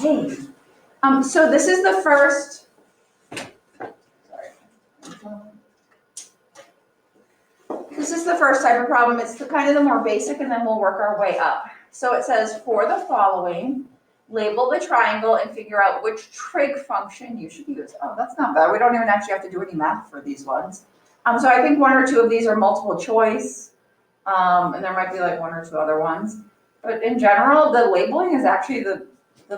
Hey. So this is the first. This is the first type of problem. It's the kind of the more basic, and then we'll work our way up. So it says, for the following, label the triangle and figure out which trig function you should use. Oh, that's not bad. We don't even actually have to do any math for these ones. So I think one or two of these are multiple choice, and there might be like one or two other ones. But in general, the labeling is actually the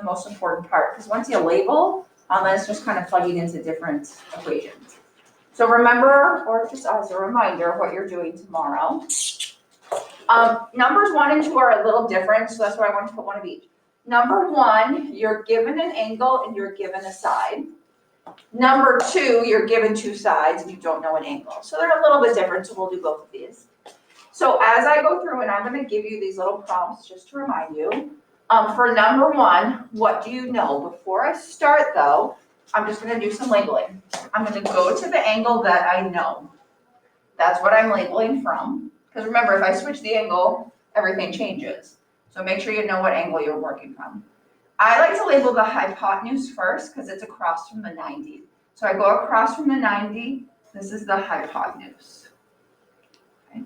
most important part, because once you label, then it's just kind of plugging into different equations. So remember, or just as a reminder, what you're doing tomorrow. Numbers 1 and 2 are a little different, so that's why I want to put one of each. Number 1, you're given an angle and you're given a side. Number 2, you're given two sides and you don't know an angle. So they're a little bit different, so we'll do both of these. So as I go through, and I'm going to give you these little prompts just to remind you. For number 1, what do you know? Before I start though, I'm just going to do some labeling. I'm going to go to the angle that I know. That's what I'm labeling from. Because remember, if I switch the angle, everything changes. So make sure you know what angle you're working from. I like to label the hypotenuse first because it's across from the 90. So I go across from the 90. This is the hypotenuse. Okay.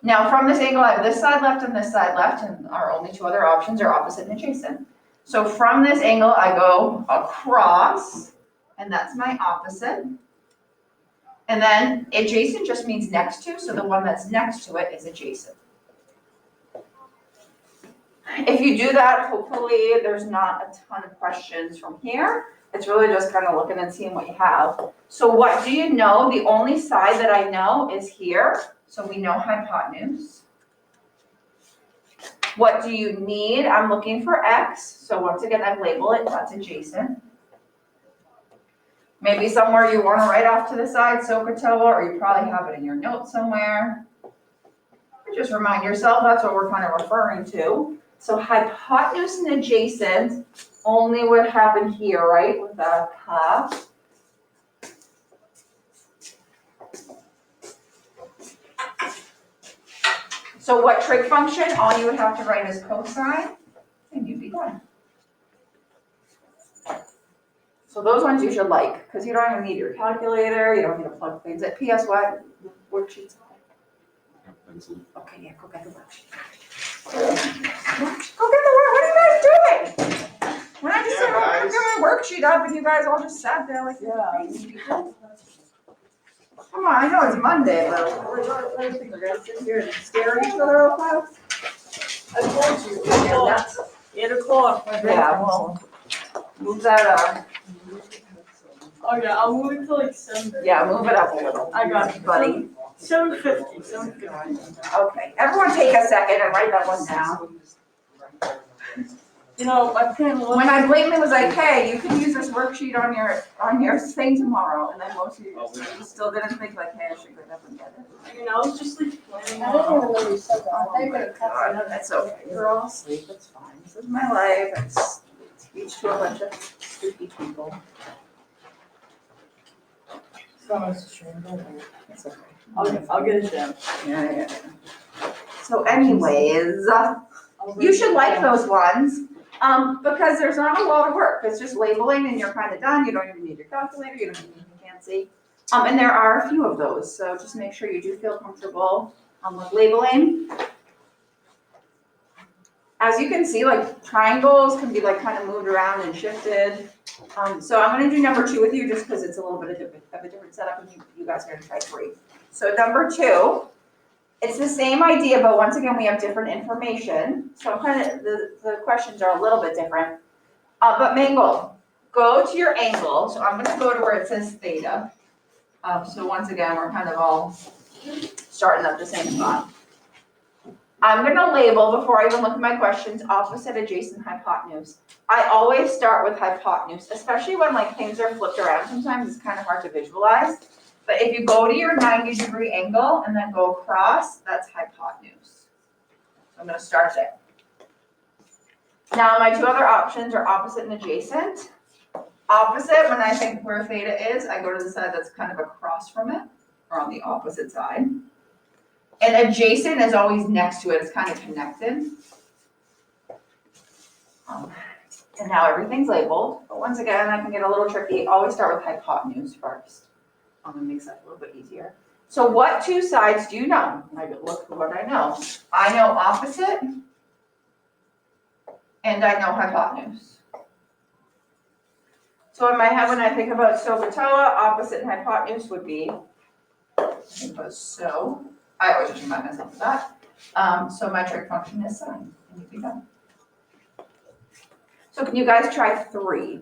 Now from this angle, I have this side left and this side left, and our only two other options are opposite and adjacent. So from this angle, I go across, and that's my opposite. And then adjacent just means next to, so the one that's next to it is adjacent. If you do that, hopefully there's not a ton of questions from here. It's really just kind of looking and seeing what you have. So what do you know? The only side that I know is here. So we know hypotenuse. What do you need? I'm looking for x. So once again, I label it, that's adjacent. Maybe somewhere you want to write off to the side, SOHCAHTOA, or you probably have it in your notes somewhere. Just remind yourself, that's what we're kind of referring to. So hypotenuse and adjacent only would happen here, right, with a half. So what trig function? All you would have to write is cosine, and you'd be done. So those ones you should like, because you don't even need your calculator, you don't need to plug things in. P.S. what? Worksheets? Okay, yeah, go get the worksheet. Go get the work. What are you guys doing? When I just said, I'm going to get my worksheet up, and you guys all just sat there like you're crazy people. Come on, I know it's Monday, but what do you think? We're going to sit here and stare at each other all class? I told you. 8 o'clock. Yeah, well, move that up. Oh yeah, I'll move it to like 7. Yeah, move it up a little. I got you, buddy. 7:50. 7:50. Okay, everyone take a second and write that one down. You know, my pen. When I blatantly was like, hey, you can use this worksheet on your thing tomorrow, and then most of you still didn't think like, hey, I should go up and get it. I mean, I was just like planning. I didn't even know you said that. I thought you God, no, that's okay. You're all asleep. It's fine. This is my life. It's speech to a bunch of sleepy people. It's okay. I'll get it down. Yeah. So anyways, you should like those ones, because there's not a lot of work. It's just labeling and you're kind of done. You don't even need your calculator. You don't need anything fancy. And there are a few of those. So just make sure you do feel comfortable with labeling. As you can see, like triangles can be like kind of moved around and shifted. So I'm going to do number 2 with you just because it's a little bit of a different setup, and you guys are going to try 3. So number 2, it's the same idea, but once again, we have different information. So kind of the questions are a little bit different. But main goal, go to your angle. So I'm going to go to where it says theta. So once again, we're kind of all starting at the same spot. I'm going to label, before I even look at my questions, opposite, adjacent, hypotenuse. I always start with hypotenuse, especially when like things are flipped around. Sometimes it's kind of hard to visualize. But if you go to your 90-degree angle and then go across, that's hypotenuse. So I'm going to start there. Now my 2 other options are opposite and adjacent. Opposite, when I think where theta is, I go to the side that's kind of across from it, or on the opposite side. And adjacent is always next to it. It's kind of connected. And now everything's labeled, but once again, I can get a little tricky. Always start with hypotenuse first. It makes that a little bit easier. So what two sides do you know? I look for what I know. I know opposite, and I know hypotenuse. So in my head, when I think about SOHCAHTOA, opposite and hypotenuse would be, think about so. I always just remind myself of that. So my trig function is sine, and you'd be done. So can you guys try 3?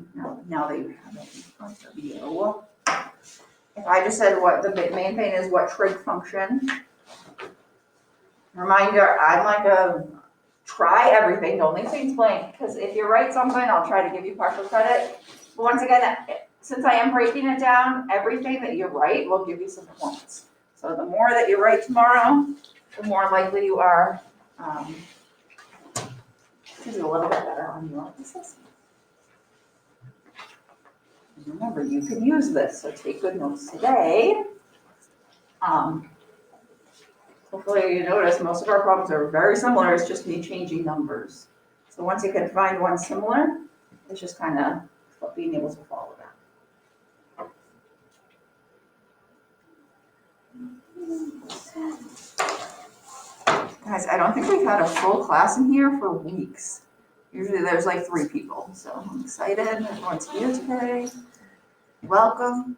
Now that you have it in front of you. If I just said what the main thing is, what trig function. Reminder, I'm like a try everything, don't leave things blank, because if you write something, I'll try to give you partial credit. But once again, since I am breaking it down, everything that you write will give you some points. So the more that you write tomorrow, the more likely you are to do a little bit better on your assessment. And remember, you can use this, so take good notes today. Hopefully you notice most of our problems are very similar, it's just me changing numbers. So once you can find one similar, it's just kind of being able to follow that. Guys, I don't think we've had a full class in here for weeks. Usually there's like 3 people, so I'm excited. Everyone's here today. Welcome.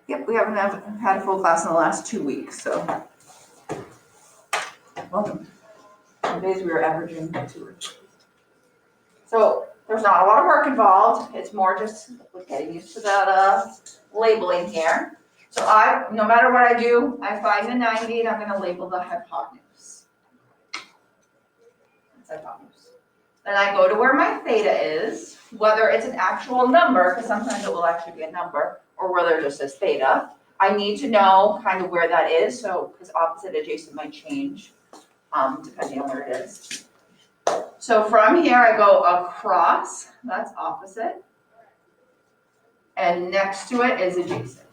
Yep, we haven't had a full class in the last 2 weeks, so welcome. Some days we were averaging 2 or 3. So there's not a lot of work involved. It's more just getting used to that labeling here. So no matter what I do, I find the 90 and I'm going to label the hypotenuse. That's hypotenuse. Then I go to where my theta is, whether it's an actual number, because sometimes it will actually be a number, or whether it just says theta. I need to know kind of where that is, so because opposite adjacent might change depending on where it is. So from here I go across, that's opposite, and next to it is adjacent.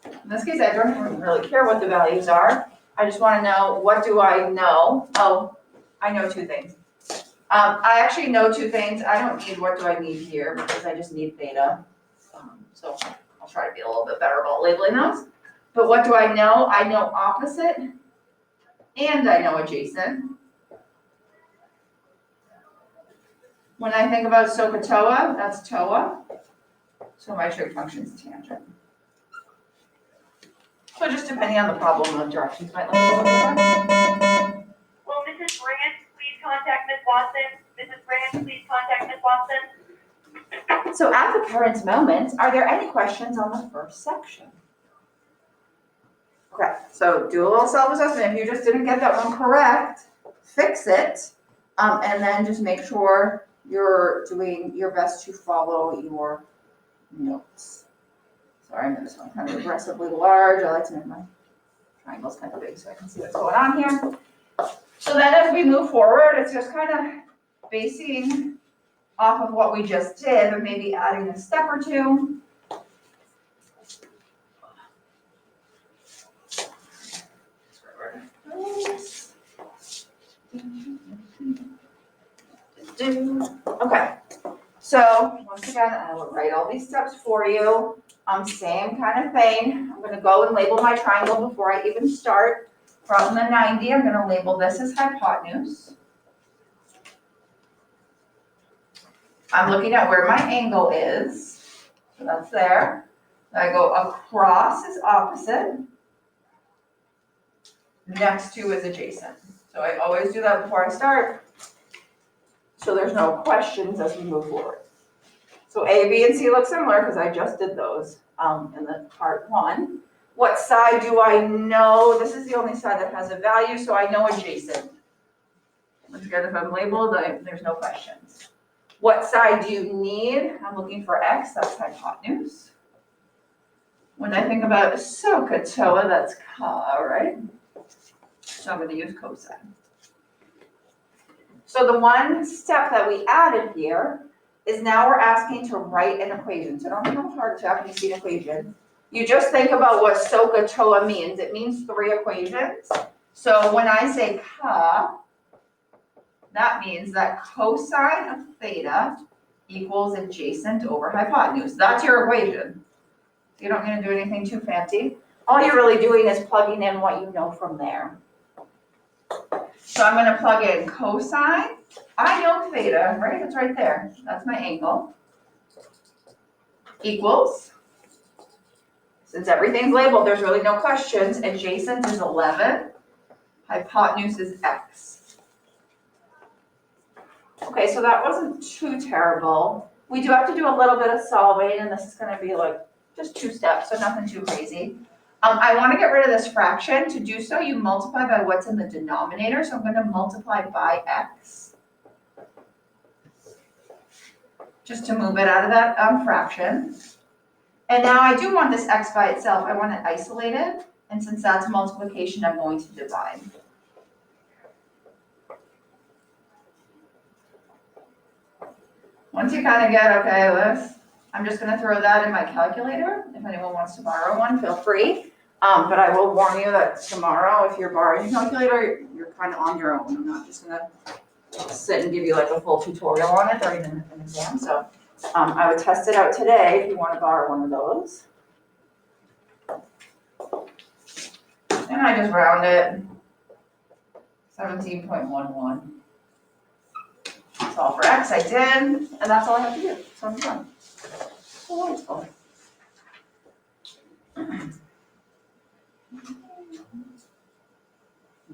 In this case, I don't even really care what the values are. I just want to know, what do I know? Oh, I know 2 things. I actually know 2 things. I don't need what do I need here because I just need theta. So I'll try to be a little bit better about labeling those. But what do I know? I know opposite and I know adjacent. When I think about SOHCAHTOA, that's TOA. So my trig function is tangent. So just depending on the problem, the directions might look a little different. Will Mrs. Brandt please contact Ms. Watson? Mrs. Brandt, please contact Ms. Watson. So at the parents' moment, are there any questions on the first section? Okay, so do a little self-assessment. If you just didn't get that one correct, fix it, and then just make sure you're doing your best to follow your notes. Sorry, I'm this one kind of aggressively large. I like to make my triangles kind of big so I can see what's going on here. So then as we move forward, it's just kind of basing off of what we just did, and maybe adding a step or 2. Okay, so once again, I will write all these steps for you. Same kind of thing. I'm going to go and label my triangle before I even start. From the 90, I'm going to label this as hypotenuse. I'm looking at where my angle is, so that's there. Then I go across is opposite. Next to is adjacent. So I always do that before I start, so there's no questions as we move forward. So A, B, and C look similar because I just did those in the part 1. What side do I know? This is the only side that has a value, so I know adjacent. Once again, if I'm labeled, there's no questions. What side do you need? I'm looking for X, that's hypotenuse. When I think about SOHCAHTOA, that's CA, right? So I'm going to use cosine. So the one step that we added here is now we're asking to write an equation. So don't think how hard to have to see an equation. you just think about what SOHCAHTOA means. It means 3 equations. So when I say ka, that means that cosine of theta equals adjacent over hypotenuse. That's your equation. You don't need to do anything too fancy. All you're really doing is plugging in what you know from there. So I'm gonna plug in cosine. I know theta, right? It's right there. That's my angle. Equals, since everything's labeled, there's really no questions. Adjacent is 11. Hypotenuse is x. Okay, so that wasn't too terrible. We do have to do a little bit of solving, and this is gonna be like just 2 steps, so nothing too crazy. I wanna get rid of this fraction. To do so, you multiply by what's in the denominator, so I'm gonna multiply by x. Just to move it out of that fraction. And now I do want this x by itself. I want it isolated, and since that's multiplication, I'm going to divide. Once you kind of get okay with this, I'm just gonna throw that in my calculator. If anyone wants to borrow one, feel free. But I will warn you that tomorrow, if you're borrowing a calculator, you're kind of on your own. I'm not just gonna sit and give you like a full tutorial on it during an exam. So I would test it out today if you want to borrow one of those. And I just round it, 17.11. Solve for x, I did, and that's all I have to do, so I'm done. Delightful.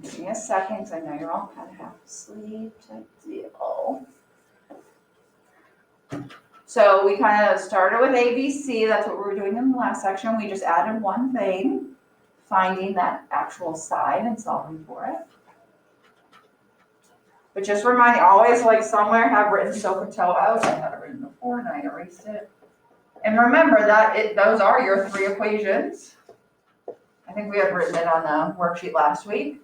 Give me a second, because I know you're all kind of half asleep type deal. So we kind of started with ABC, that's what we were doing in the last section. We just added one thing, finding that actual side and solving for it. But just remind you, always like somewhere have written SOHCAHTOA. I had it written before and I erased it. And remember that those are your 3 equations. I think we had written it on the worksheet last week.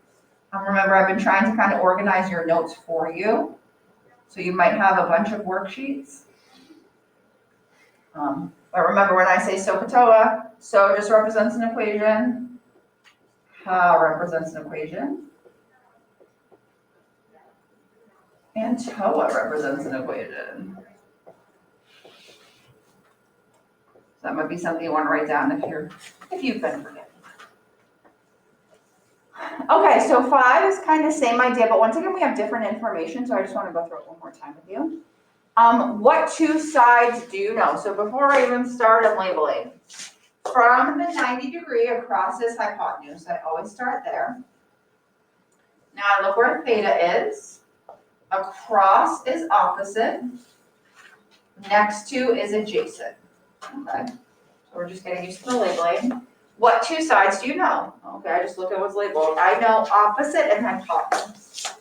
Remember, I've been trying to kind of organize your notes for you. So you might have a bunch of worksheets. But remember, when I say SOHCAHTOA, so just represents an equation. Ha represents an equation. And TOA represents an equation. So that might be something you want to write down if you've been forgetting. Okay, so 5 is kind of same idea, but once again we have different information, so I just want to go through it one more time with you. What 2 sides do you know? So before I even start, I'm labeling. From the 90 degree across this hypotenuse, I always start there. Now I look where theta is. Across is opposite. Next to is adjacent. Okay, so we're just getting used to the labeling. What 2 sides do you know? Okay, I just look at what's labeled. I know opposite and hypotenuse.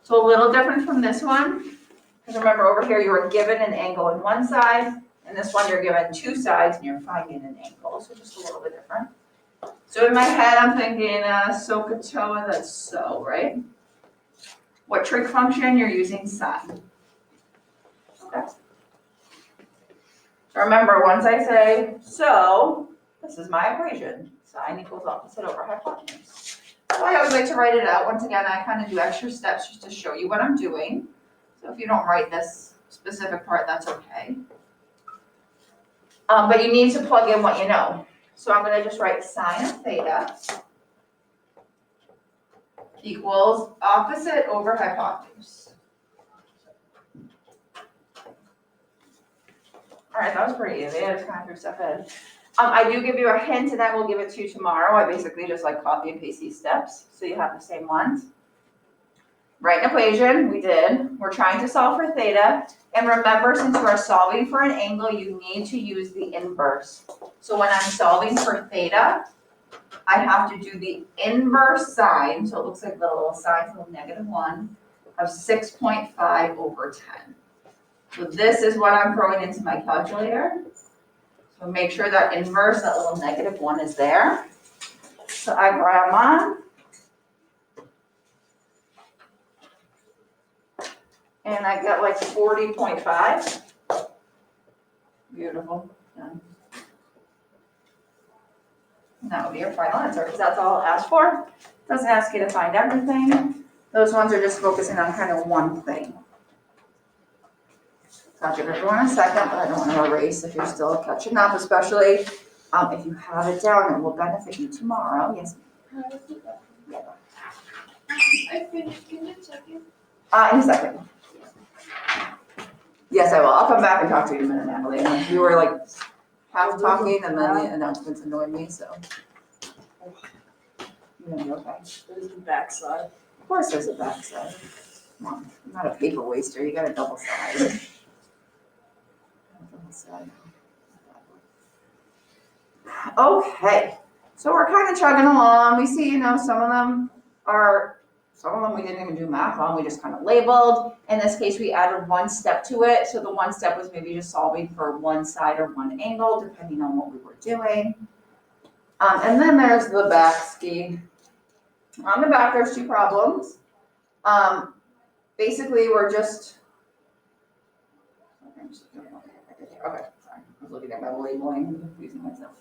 So a little different from this one, because remember over here you were given an angle on one side, and this one you're given 2 sides and you're finding an angle, so just a little bit different. So in my head I'm thinking SOHCAHTOA, that's so, right? What trig function? You're using sine. Okay. Remember, once I say so, this is my equation. Sine equals opposite over hypotenuse. So I always like to write it out. Once again, I kind of do extra steps just to show you what I'm doing. So if you don't write this specific part, that's okay. But you need to plug in what you know. So I'm going to just write sine of theta equals opposite over hypotenuse. All right, that was pretty easy. I just kind of threw stuff in. I do give you a hint, and I will give it to you tomorrow. I basically just like copy and paste these steps, so you have the same ones. Write an equation, we did. We're trying to solve for theta. And remember, since you are solving for an angle, you need to use the inverse. So when I'm solving for theta, I have to do the inverse sine, so it looks like the little sine, so -1, of 6.5 over 10. So this is what I'm throwing into my calculator. So make sure that inverse, that little -1 is there. So I grab mine. And I get like 40.5. Beautiful. Done. And that would be your final answer, because that's all it asks for. Doesn't ask you to find everything. Those ones are just focusing on kind of one thing. So I'll give everyone a second, but I don't want to erase if you're still catching up, especially if you have it down, it will benefit you tomorrow. Yes. Yeah. I finished, can you check it? In a second. Yes, I will. I'll come back and talk to you in a minute, Natalie. And you were like half talking and then the announcements annoyed me, so. You're gonna be okay. There's the backside. Of course there's a backside. Come on, I'm not a paper waster. You got a double side. Double side. Okay, so we're kind of chugging along. We see, some of them we didn't even do math on, we just kind of labeled. In this case, we added one step to it. So the one step was maybe just solving for one side or one angle, depending on what we were doing. And then there's the back ski. On the back, there's two problems. Basically, we're just, okay, sorry, I was looking at my labeling and confusing myself.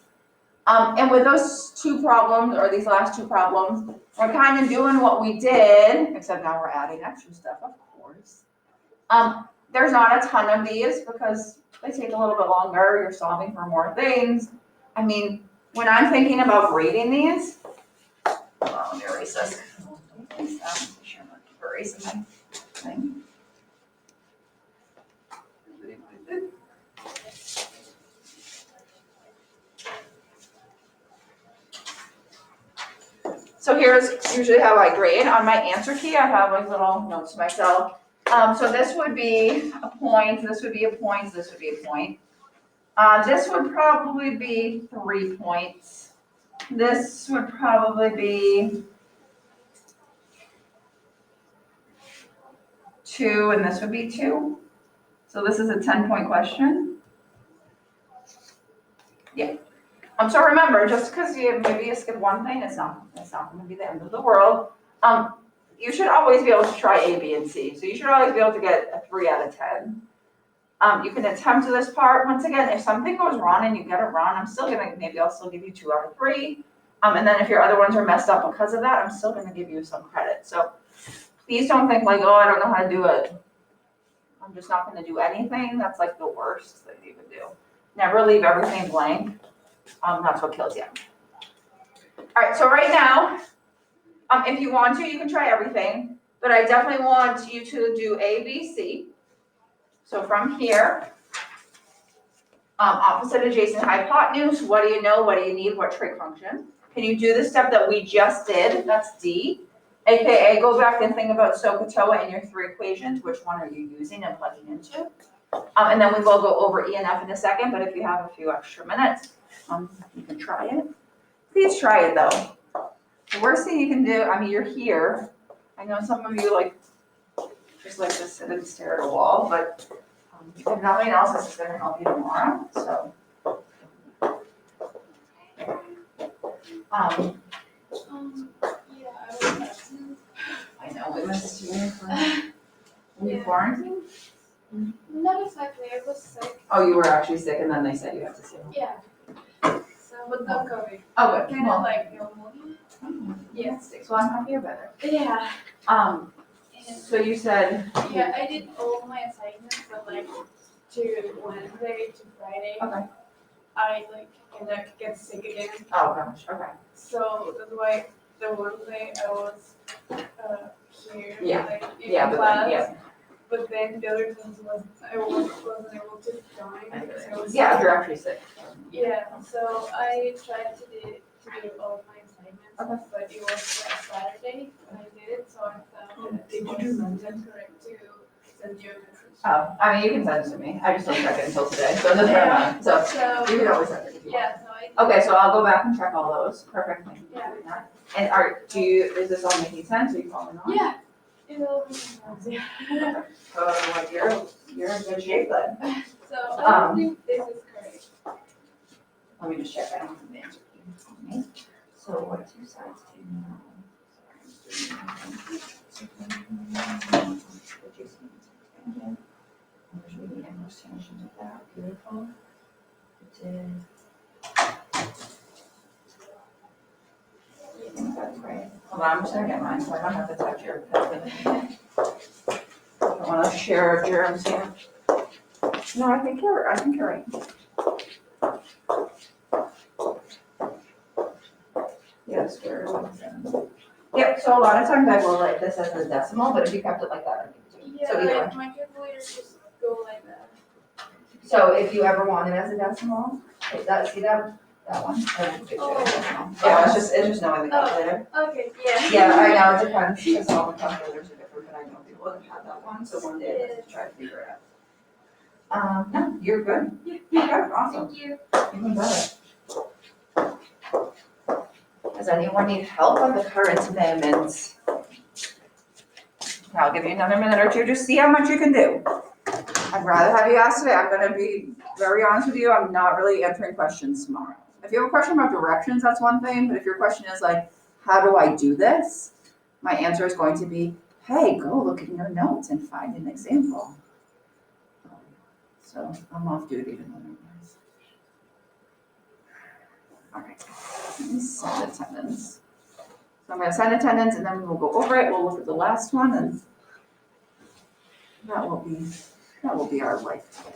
And with those two problems, or these last two problems, we're kind of doing what we did, except now we're adding extra stuff, of course. There's not a ton of these because they take a little bit longer, you're solving for more things. I mean, when I'm thinking about grading these, hold on, let me erase this. Erasing my thing. So here's usually how I grade. On my answer key, I have like little notes to myself. So this would be a point, this would be a point, this would be a point. This would probably be 3 points. This would probably be 2, and this would be 2. So this is a 10-point question. Yeah. So remember, just because maybe you skip one thing, it's not going to be the end of the world. You should always be able to try A, B, and C. So you should always be able to get a 3 out of 10. You can attempt this part. Once again, if something goes wrong and you get it wrong, I'll still give you 2 out of 3. And then if your other ones are messed up because of that, I'm still going to give you some credit. So please don't think like, oh, I don't know how to do it. I'm just not going to do anything. That's like the worst thing you could do. Never leave everything blank. That's what kills you. All right, so right now, if you want to, you can try everything, but I definitely want you to do A, B, C. So from here, opposite, adjacent, hypotenuse, what do you know, what do you need, what trig function? Can you do the step that we just did? That's D. AKA, go back and think about SOHCAHTOA and your 3 equations. Which one are you using and plugging into? And then we will go over E and F in a second, but if you have a few extra minutes, you can try it. Please try it though. The worst thing you can do, I mean, you're here. I know some of you just like to sit and stare at a wall, but if nothing else, this is gonna help you tomorrow, so. Yeah, I was absent. I know, we missed you. Were you quarantined? Not exactly, I was sick. Oh, you were actually sick and then they said you have to stay home. Yeah. So, but not COVID. Oh, good. Kind of like pneumonia. Yeah. So I'm happy you're better. Yeah. Um, And so you said. yeah, I did all my assignments, but like to Wednesday to Friday, Okay. I kind of get sick again. Oh gosh, okay. So that's why the Wednesday I was here, Yeah. like in Yeah, but class. then, yeah. But then the other things I wasn't able to join because I was Yeah, if you're actually sick. Yeah, so I tried to do all of my assignments, Okay. but it was last Saturday when I did it, so I thought that Did it you do was Monday? correct to send you a message. Oh, I mean, you can send it to me. I just don't check it until today, so it doesn't matter. So So, you can always send it if you want. yeah, so I did. Okay, so I'll go back and check all those. Perfect. Thank you for Yeah. doing that. And is this all making sense? Are you following on? Yeah, it all makes sense, yeah. Like you're in good shape then. So I think this is correct. Let me just check. I don't have the answer key on me. So what 2 sides do you know? There's really endless tangent of that. Beautiful. That's great. Hold on, I'm just gonna get mine, so I don't have to touch your pen. I don't wanna share germs here. No, I think you're right. Yes, very well done. Yep, so a lot of times I will write this as a decimal, but if you kept it like that, I can do. Yeah, So either way. like my calculator just go like that. So if you ever want it as a decimal, see that one? Yeah, it's just knowing the calculator. Okay, yeah. Yeah, I know, it depends, because all the calculators are different, but I know people that have that one, so one day let's try to figure it out. No, you're good. Okay, awesome. Thank you. Even better. Does anyone need help on the current moments? I'll give you another minute or two, just see how much you can do. I'd rather have you ask today. I'm gonna be very honest with you, I'm not really answering questions tomorrow. If you have a question about directions, that's one thing, but if your question is like, how do I do this? My answer is going to be, hey, go look in your notes and find an example. So I'm off duty tonight. All right, let me send attendance. So I'm gonna send attendance and then we will go over it. We'll look at the last one and that will be our life today.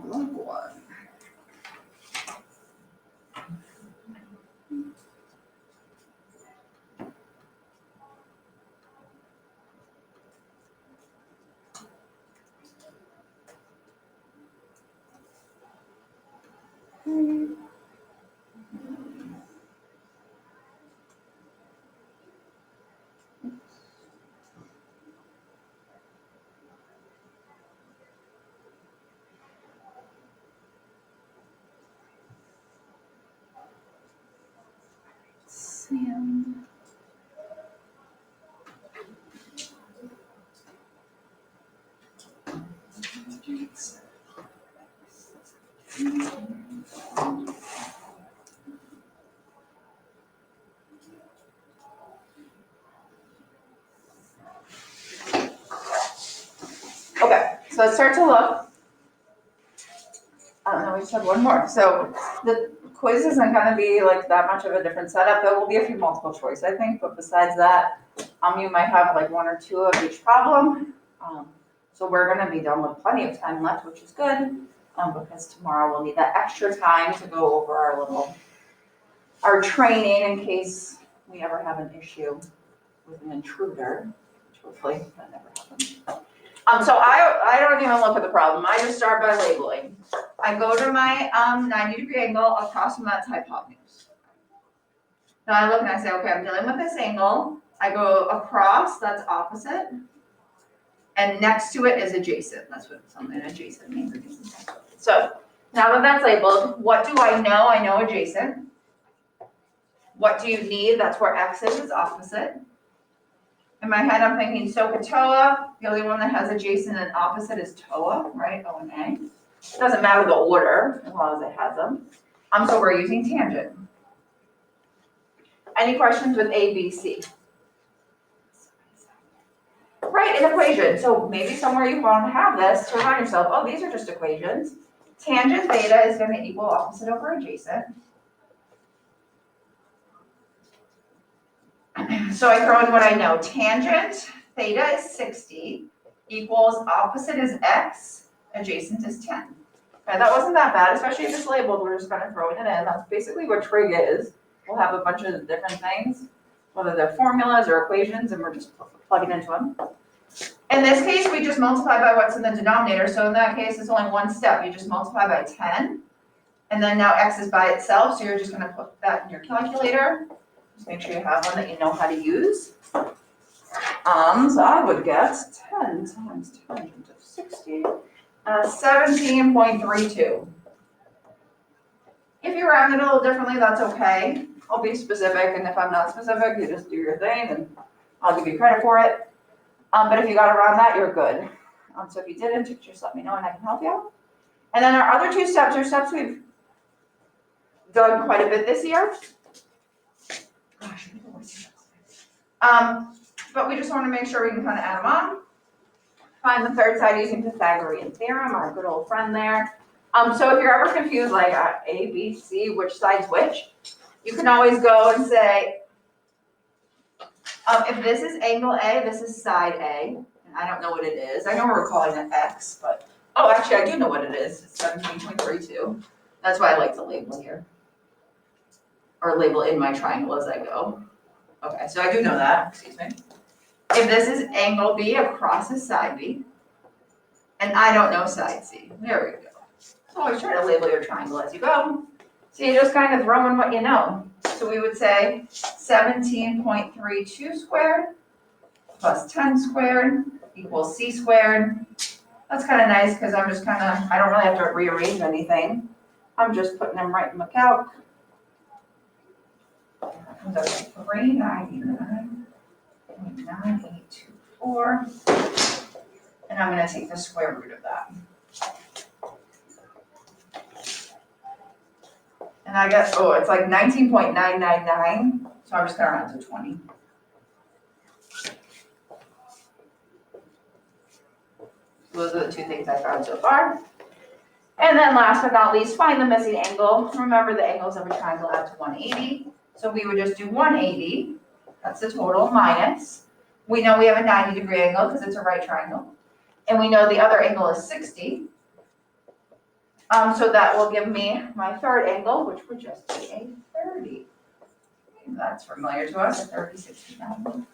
Log one. Sam. Okay, so let's start to look. I don't know, we just have one more. So the quiz isn't gonna be like that much of a different setup. There will be a few multiple choice, I think, but besides that, you might have like one or two of each problem. So we're gonna be done with plenty of time left, which is good, because tomorrow we'll need that extra time to go over our training in case we ever have an issue with an intruder, which hopefully that never happens. So I don't even look at the problem. I just start by labeling. I go to my 90-degree angle across from that hypotenuse. Now I look and I say, okay, I'm dealing with this angle. I go across, that's opposite. And next to it is adjacent. That's what something adjacent means. So now that that's labeled, what do I know? I know adjacent. What do you need? That's where X is opposite. In my head, I'm thinking SOHCAHTOA. The only one that has adjacent and opposite is TOA, right? O and A. It doesn't matter the order as long as it has them. So we're using tangent. Any questions with A, B, C? Right, an equation. So maybe somewhere you want to have this to remind yourself, oh, these are just equations. Tangent theta is going to equal opposite over adjacent. So I throw in what I know. Tangent theta is 60 equals opposite is x, adjacent is 10. Okay, that wasn't that bad, especially if it's labeled, we're just kind of throwing it in. That's basically what trig is. We'll have a bunch of different things, whether they're formulas or equations, and we're just plugging into them. In this case, we just multiply by what's in the denominator. So in that case, it's only one step. You just multiply by 10. And then now x is by itself, so you're just going to put that in your calculator. Just make sure you have one that you know how to use. So I would get 10 times tangent of 60, 17.32. If you round it a little differently, that's okay. I'll be specific, and if I'm not specific, you just do your thing, and I'll give you credit for it. But if you got around that, you're good. So if you didn't, just let me know and I can help you out. And then our other two steps are steps we've done quite a bit this year. But we just want to make sure we can kind of add them on. Find the third side using Pythagorean theorem, our good old friend there. So if you're ever confused, like A, B, C, which side's which, you can always go and say, if this is angle A, this is side A, and I don't know what it is. I know we're calling it X, but, oh, actually, I do know what it is. It's 17.32. That's why I like to label here. Or label in my triangle as I go. Okay, so I do know that, excuse me. If this is angle B across is side B, and I don't know side C, there we go. So always try to label your triangle as you go. So you just kind of throw in what you know. So we would say 17.32 squared plus 10 squared equals C squared. That's kind of nice because I'm just kind of, I don't really have to rearrange anything. I'm just putting them right in the calc. That comes out to 399.9824. And I'm going to take the square root of that. And I guess, oh, it's like 19.999, so I'm just gonna round to 20. Those are the two things I found so far. And then last but not least, find the missing angle. Remember the angles of a triangle add to 180. So we would just do 180, that's the total, minus. We know we have a 90-degree angle because it's a right triangle. And we know the other angle is 60. So that will give me my third angle, which would just be a 30. That's familiar to us, a 30, 60, 90.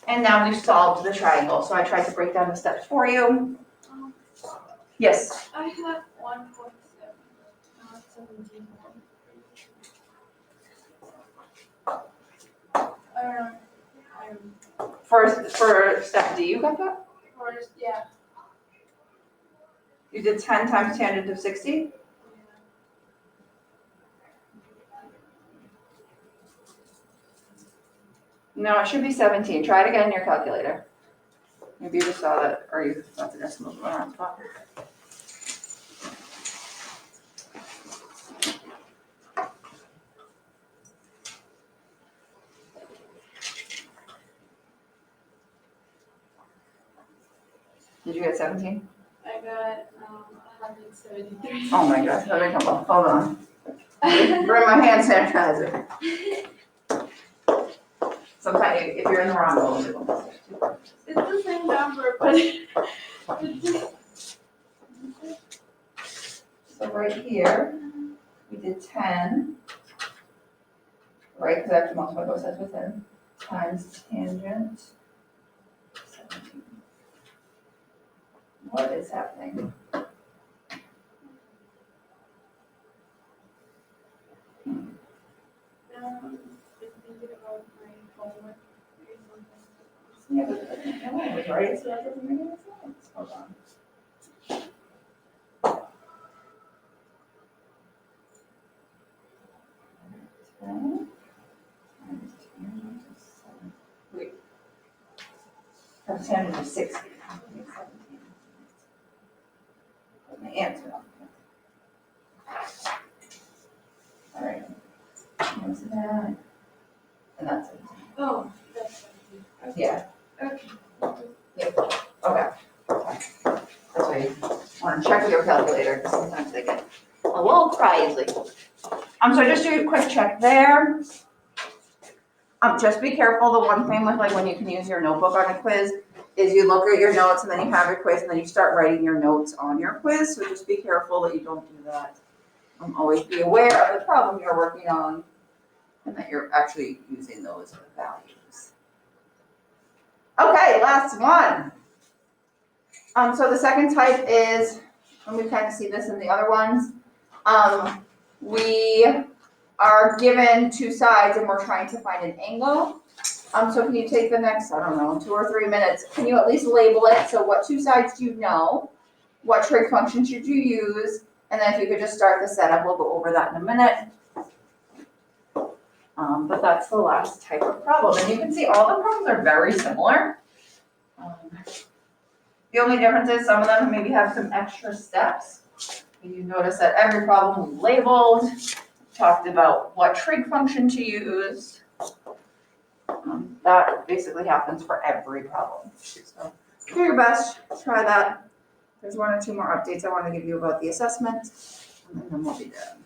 And now we've solved the triangle. So I tried to break down the steps for you. Yes? I have 1.7, not 17. I don't know. For step D, you got that? First, yeah. You did 10 times tangent of 60? No, it should be 17. Try it again in your calculator. Maybe you just saw that, or you thought the decimals were on spot. Did you get 17? I got 173. Oh my gosh, let me come up. Hold on. Bring my hand sanitizer. Sometimes if you're in the wrong mode, it won't. It's the same number, but So right here, we did 10, right, because I have to multiply both sides with 10, times tangent 17. What is happening? thinking about my homework. Yeah, but I was right, so that doesn't make any sense. Hold on. Wait. That's 10 to 60. Put my answer on. All right. What's that? And that's it. Oh, that's okay. Yeah. Okay. Okay. That's why you want to check with your calculator, because sometimes they get a little crazy. So just do a quick check there. Just be careful, the one thing with like when you can use your notebook on a quiz is you look at your notes and then you have your quiz and then you start writing your notes on your quiz, so just be careful that you don't do that. Always be aware of the problem you're working on and that you're actually using those values. Okay, last one. So the second type is, and we kind of see this in the other ones, we are given two sides and we're trying to find an angle. So can you take the next, I don't know, 2 or 3 minutes, can you at least label it? So what two sides do you know? What trig function should you use? And then if you could just start the setup, we'll go over that in a minute. But that's the last type of problem. And you can see all the problems are very similar. The only difference is some of them maybe have some extra steps. You notice that every problem we labeled, talked about what trig function to use. That basically happens for every problem. So do your best, try that. There's one or two more updates I want to give you about the assessment, and then we'll be done.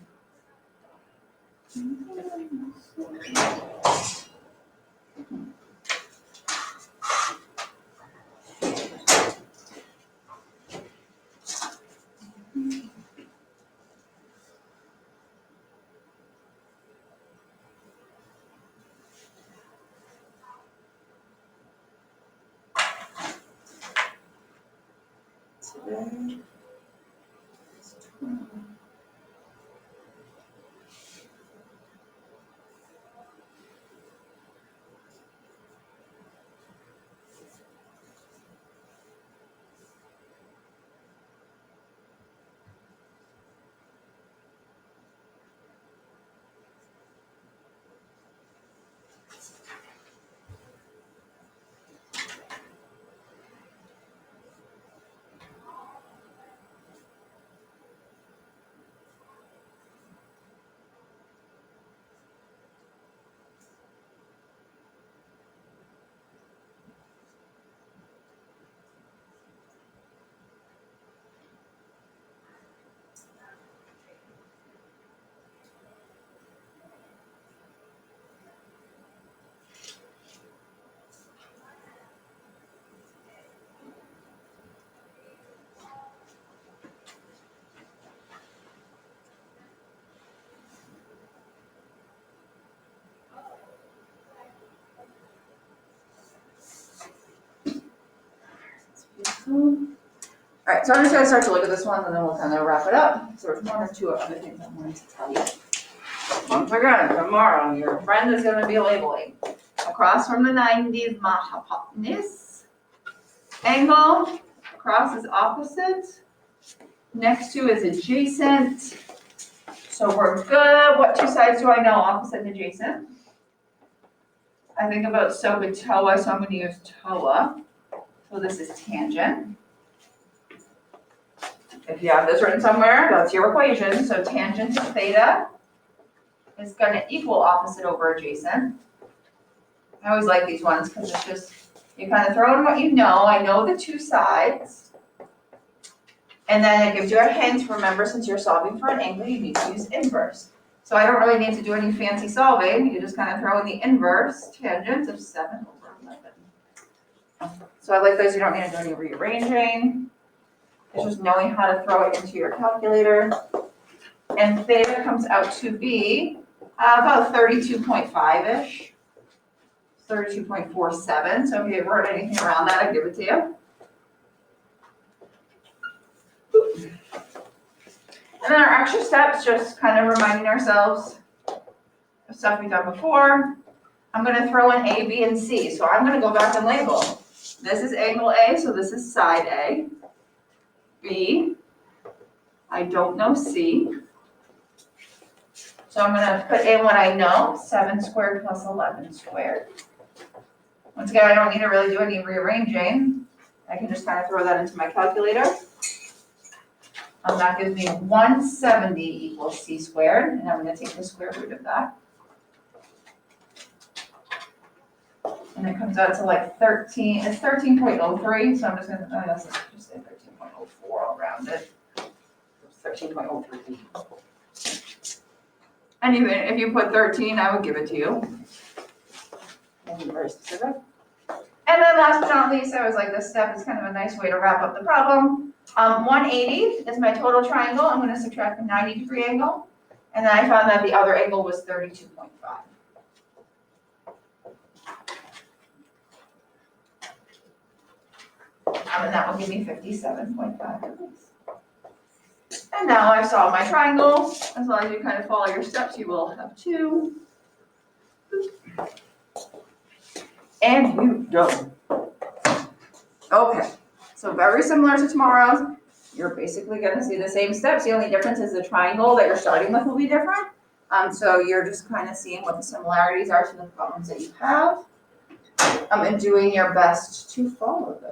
Today is 12. All right, so I'm just gonna start to look at this one and then we'll kind of wrap it up. So there's one or two other things I wanted to tell you. Once again, tomorrow, your friend is gonna be labeling. Across from the 90s hypotenuse. Angle, across is opposite. Next to is adjacent. So we're good. What two sides do I know, opposite and adjacent? I think about SOHCAHTOA, so I'm gonna use TOA. So this is tangent. If you have this written somewhere, that's your equation. So tangent to theta is going to equal opposite over adjacent. I always like these ones because it's just, you kind of throw in what you know. I know the two sides. And then it gives you a hint. Remember, since you're solving for an angle, you need to use inverse. So I don't really need to do any fancy solving. You just kind of throw in the inverse tangent of 7 over 11. So I like those. You don't need to do any rearranging. It's just knowing how to throw it into your calculator. And theta comes out to be about 32.5-ish, 32.47. So if you wrote anything around that, I'd give it to you. And then our extra steps, just kind of reminding ourselves of stuff we've done before. I'm going to throw in A, B, and C. So I'm going to go back and label. This is angle A, so this is side A. B, I don't know C. So I'm gonna put in what I know, 7 squared plus 11 squared. Once again, I don't need to really do any rearranging. I can just kind of throw that into my calculator. That gives me 170 equals C squared, and I'm gonna take the square root of that. And it comes out to like 13, it's 13.03, so I'm just gonna, let's just say 13.04, I'll round it. 13.03. And even if you put 13, I would give it to you. And be very specific. And then last but not least, I was like, this step is kind of a nice way to wrap up the problem. 180 is my total triangle. I'm gonna subtract the 90-degree angle. And then I found that the other angle was 32.5. And that will give me 57.5 degrees. And now I've solved my triangle. As long as you kind of follow your steps, you will have 2. And you done. Okay, so very similar to tomorrow's. You're basically gonna see the same steps. The only difference is the triangle that you're starting with will be different. So you're just kind of seeing what the similarities are to the problems that you have. And doing your best to follow those.